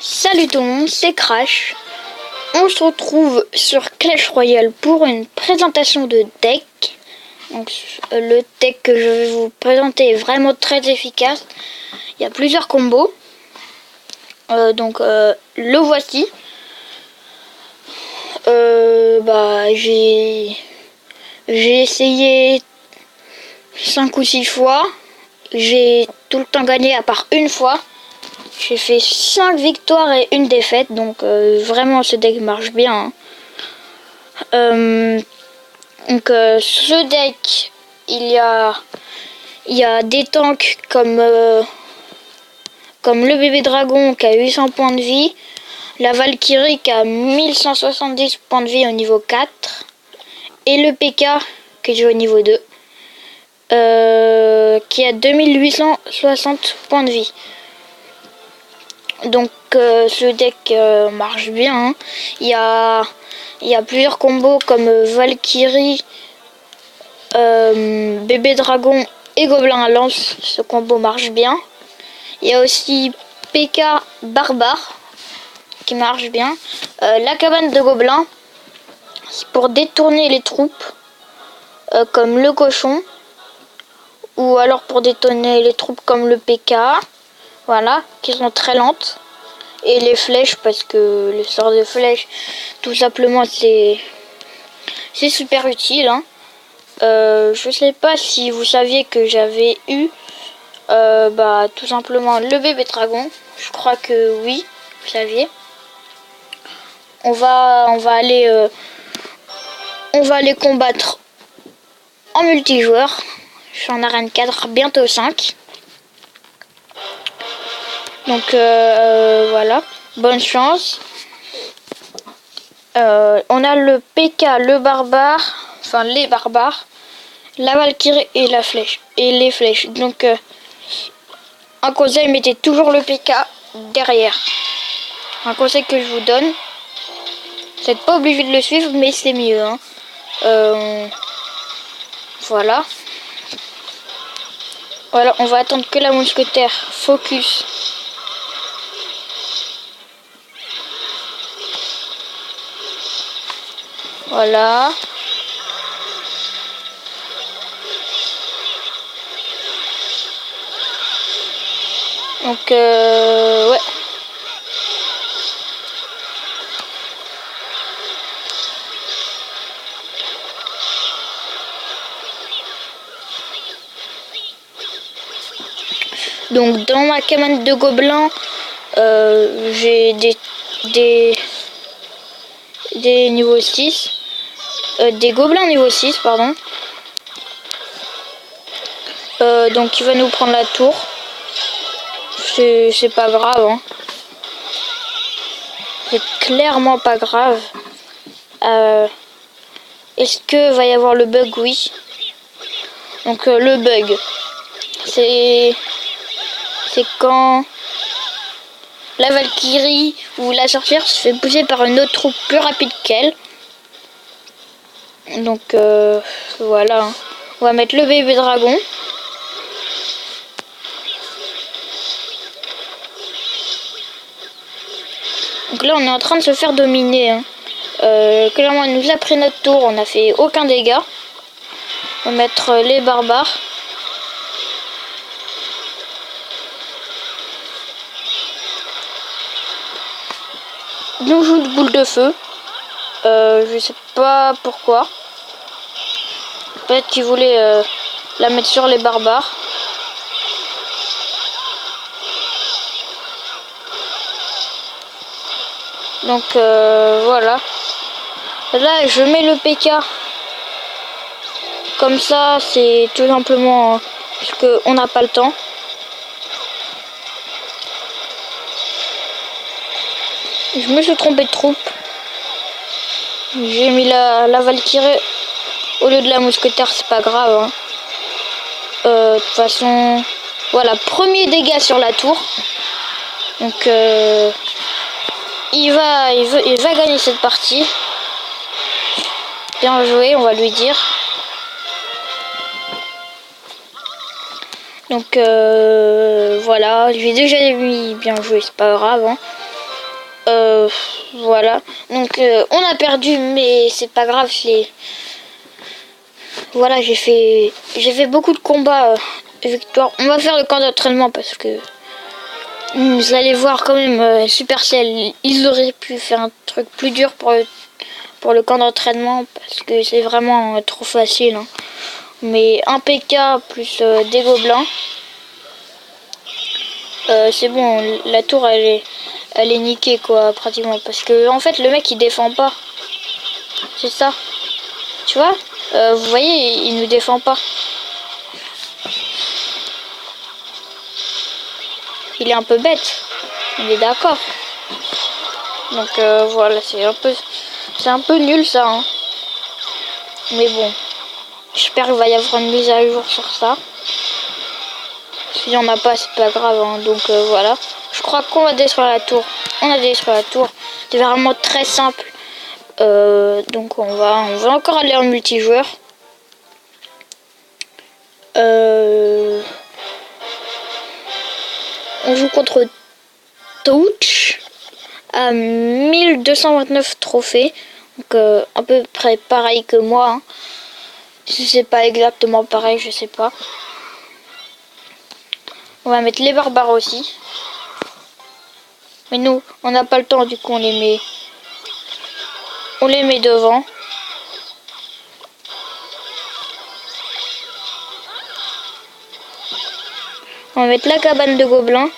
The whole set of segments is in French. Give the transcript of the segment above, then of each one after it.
Salut tout le monde, c'est Crash. On se retrouve sur Clash Royale pour une présentation de deck. Donc, le deck que je vais vous présenter est vraiment très efficace. Il y a plusieurs combos. Le voici. J'ai essayé 5 ou 6 fois. J'ai tout le temps gagné à part une fois. J'ai fait 5 victoires et une défaite, donc vraiment ce deck marche bien. Ce deck, il y a des tanks comme le bébé dragon qui a 800 points de vie, la Valkyrie qui a 1170 points de vie au niveau 4, et le PK qui joue au niveau 2, qui a 2860 points de vie. Donc ce deck marche bien. Hein. Il y a plusieurs combos comme Valkyrie, bébé dragon et gobelin à lance. Ce combo marche bien. Il y a aussi PK barbare qui marche bien. La cabane de gobelins, c'est pour détourner les troupes comme le cochon, ou alors pour détourner les troupes comme le PK. Voilà, qui sont très lentes. Et les flèches, parce que le sort de flèche, tout simplement, c'est super utile. Hein. Je sais pas si vous saviez que j'avais eu tout simplement le bébé dragon. Je crois que oui, vous saviez. On va aller combattre en multijoueur. Je suis en arène 4, bientôt 5. Donc voilà, bonne chance. On a le PK, le barbare, enfin les barbares, la Valkyrie et la flèche et les flèches. Donc un conseil, mettez toujours le PK derrière. Un conseil que je vous donne. Vous n'êtes pas obligé de le suivre, mais c'est mieux. Hein. Voilà. Voilà, on va attendre que la mousquetaire focus. Voilà. Donc ouais. Donc dans ma cabane de gobelins, j'ai des niveaux 6. Des gobelins niveau 6, pardon. Donc il va nous prendre la tour. C'est pas grave. Hein. C'est clairement pas grave. Est-ce que va y avoir le bug? Oui. Donc le bug, c'est quand la Valkyrie ou la sorcière se fait pousser par une autre troupe plus rapide qu'elle. Donc voilà. Hein. On va mettre le bébé dragon. Donc là on est en train de se faire dominer. Hein. Clairement elle nous a pris notre tour, on n'a fait aucun dégât. On va mettre les barbares. Ils nous jouent de boule de feu. Je sais pas pourquoi. Peut-être qu'ils voulaient la mettre sur les barbares. Donc voilà. Là je mets le PK. Comme ça c'est tout simplement parce qu'on n'a pas le temps. Je me suis trompé de troupe. J'ai mis la Valkyrie au lieu de la mousquetaire, c'est pas grave. Hein. De toute façon, voilà, premier dégât sur la tour. Donc il va gagner cette partie. Bien joué, on va lui dire. Donc voilà, je lui ai déjà mis bien joué, c'est pas grave. Hein. Voilà. Donc on a perdu, mais c'est pas grave. Voilà, j'ai fait beaucoup de combats victoire. On va faire le camp d'entraînement parce que vous allez voir quand même Supercell, ils auraient pu faire un truc plus dur pour le camp d'entraînement parce que c'est vraiment trop facile. Hein. Mais un PK plus des gobelins, c'est bon, la tour elle est niquée quoi pratiquement parce que en fait le mec il défend pas. C'est ça. Tu vois vous voyez, il nous défend pas. Il est un peu bête. Il est d'accord. Donc voilà, c'est un peu nul ça. Hein. Mais bon, j'espère qu'il va y avoir une mise à jour sur ça. S'il n'y en a pas, c'est pas grave. Hein. Donc voilà. Je crois qu'on va détruire la tour. On a détruit la tour. C'est vraiment très simple. Donc on va encore aller en multijoueur. On joue contre Touch à 1229 trophées. Donc à peu près pareil que moi. Hein. Si c'est pas exactement pareil, je sais pas. On va mettre les barbares aussi. Mais nous, on n'a pas le temps, du coup on les met devant. On va mettre la cabane de gobelins.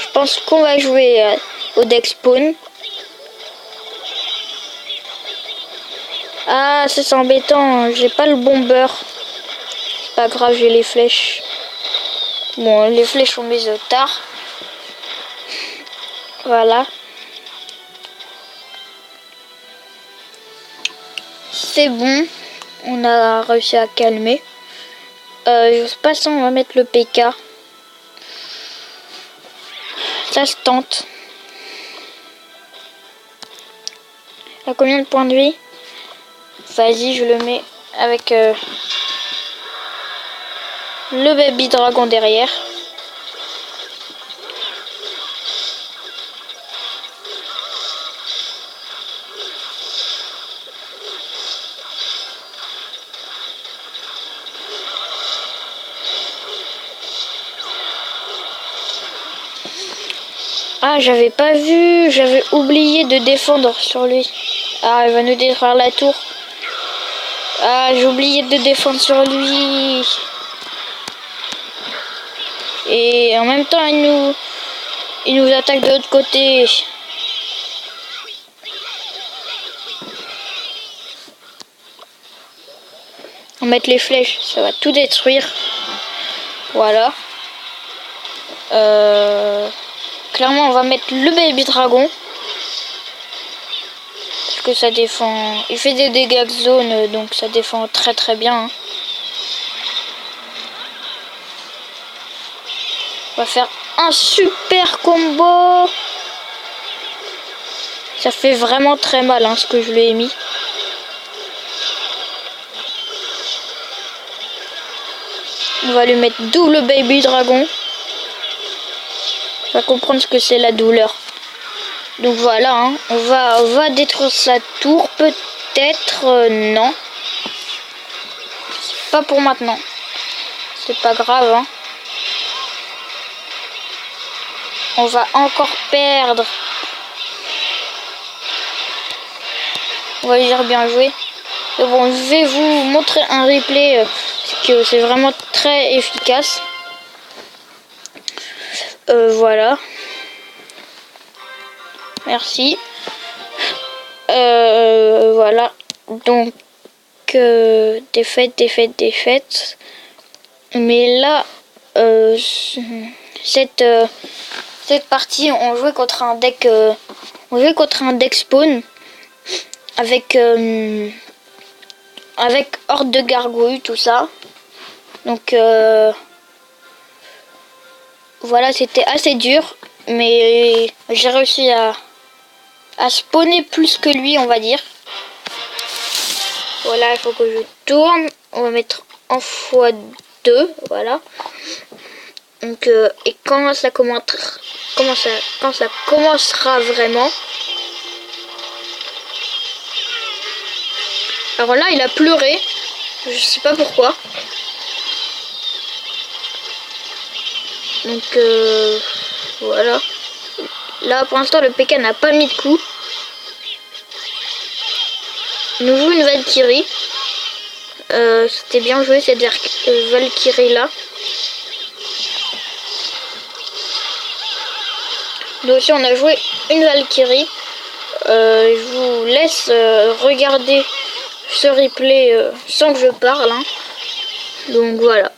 Je pense qu'on va jouer au deck spawn. Ah, ça c'est embêtant, j'ai pas le bomber. C'est pas grave, j'ai les flèches. Bon, les flèches on met tard. Voilà. C'est bon. On a réussi à calmer. Je sais pas si on va mettre le PK. Ça se tente. À combien de points de vie? Vas-y, je le mets avec le baby dragon derrière. Ah, j'avais pas vu, j'avais oublié de défendre sur lui. Ah, il va nous détruire la tour. Ah, j'ai oublié de défendre sur lui. Et en même temps, il nous attaque de l'autre côté. On va mettre les flèches, ça va tout détruire. Voilà. Clairement, on va mettre le baby dragon. Parce que ça défend... Il fait des dégâts de zone, donc ça défend très très bien. Hein. On va faire un super combo. Ça fait vraiment très mal hein, ce que je lui ai mis. On va lui mettre double baby dragon. On va comprendre ce que c'est la douleur. Donc voilà, hein, on va détruire sa tour, peut-être, non. C'est pas pour maintenant. C'est pas grave, hein. On va encore perdre. On va dire bien joué. Mais bon, je vais vous montrer un replay, parce que c'est vraiment très efficace. Voilà. Merci. Voilà. Donc, défaite. Mais là, cette partie, on jouait contre un deck, spawn avec horde de gargouilles, tout ça. Donc voilà, c'était assez dur, mais j'ai réussi à spawner plus que lui, on va dire. Voilà, il faut que je tourne. On va mettre en x2, voilà. Donc, et quand ça commencera vraiment. Alors là, il a pleuré. Je sais pas pourquoi. Donc, voilà. Là, pour l'instant, le PK n'a pas mis de coup. Nous jouons une Valkyrie. C'était bien joué cette Valkyrie là. Nous aussi on a joué une Valkyrie. Je vous laisse regarder ce replay sans que je parle. Hein. Donc voilà.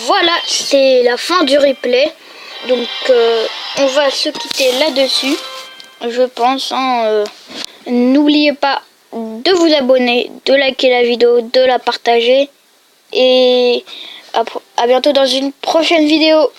Voilà, c'est la fin du replay. Donc on va se quitter là-dessus, je pense. Hein, n'oubliez pas de vous abonner, de liker la vidéo, de la partager. Et à bientôt dans une prochaine vidéo.